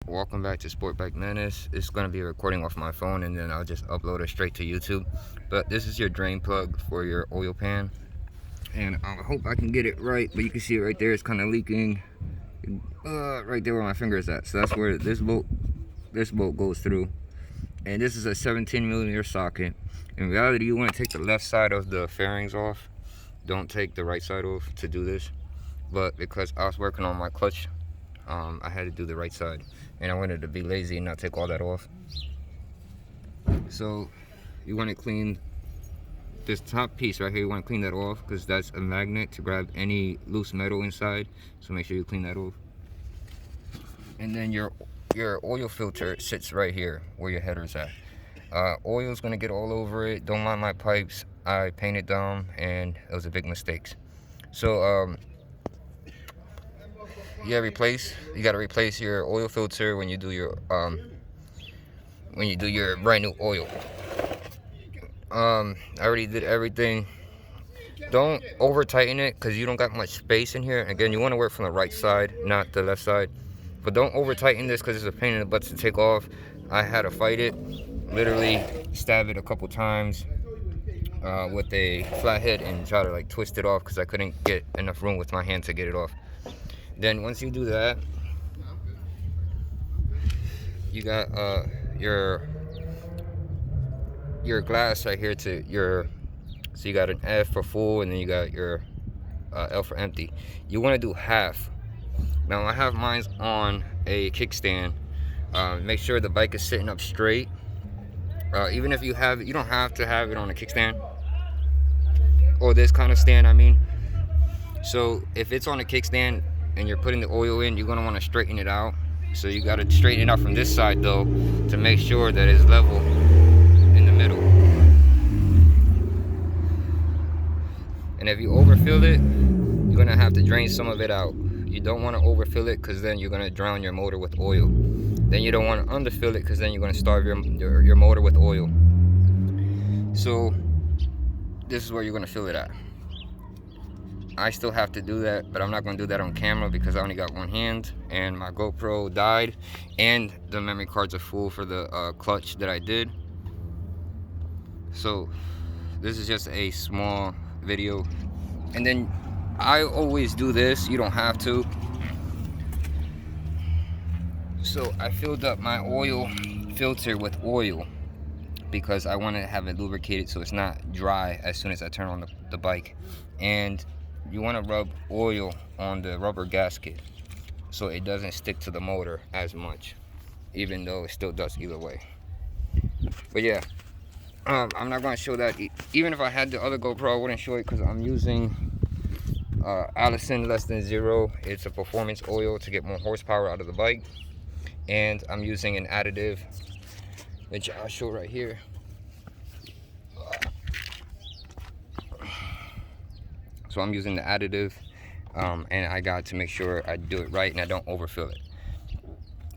Welcome back to Sport Bike Menace. It's going to be a recording off my phone and then I'll just upload it straight to YouTube. But this is your drain plug for your oil pan. And I hope I can get it right, but you can see it right there. It's kind of leaking right there where my finger is at. So that's where this bolt goes through. And this is a 17mm socket. In reality, you want to take the left side of the fairings off. Don't take the right side off to do this. But because I was working on my clutch, I had to do the right side, and I wanted to be lazy and not take all that off. So you want to clean this top piece right here. You want to clean that off because that's a magnet to grab any loose metal inside, so make sure you clean that off. And then your oil filter sits right here where your header's at. Oil is going to get all over it. Don't mind my pipes. I painted them and it was a big mistake. So you gotta replace your oil filter when you do your brand new oil. I already did everything. Don't over tighten it because you don't got much space in here. Again, you want to work from the right side, not the left side. But don't over tighten this because it's a pain in the butt to take off. I had to fight it, literally stab it a couple times with a flathead and try to like twist it off because I couldn't get enough room with my hand to get it off. Then once you do that, you got your glass right here to your, so you got an F for full and then you got your L for empty. You want to do half. Now I have mine on a kickstand. Make sure the bike is sitting up straight. Even if you have it, you don't have to have it on a kickstand or this kind of stand, I mean. So if it's on a kickstand and you're putting the oil in, you're going to want to straighten it out. So you got to straighten it out from this side though to make sure that it's level in the middle. And if you overfill it, you're going to have to drain some of it out. You don't want to overfill it because then you're going to drown your motor with oil. Then you don't want to underfill it because then you're going to starve your motor with oil. So this is where you're going to fill it at. I still have to do that, but I'm not going to do that on camera because I only got one hand and my GoPro died and the memory cards are full for the clutch that I did. So this is just a small video. And then I always do this, you don't have to. So I filled up my oil filter with oil because I want to have it lubricated so it's not dry as soon as I turn on the bike. And you want to rub oil on the rubber gasket so it doesn't stick to the motor as much, even though it still does either way. But yeah, I'm not going to show that. Even if I had the other GoPro, I wouldn't show it because I'm using Allison less than zero. It's a performance oil to get more horsepower out of the bike, and I'm using an additive which I'll show right here. So I'm using the additive, and I got to make sure I do it right and I don't overfill it.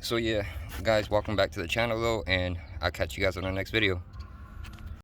So yeah, guys, welcome back to the channel though, and I'll catch you guys on the next video.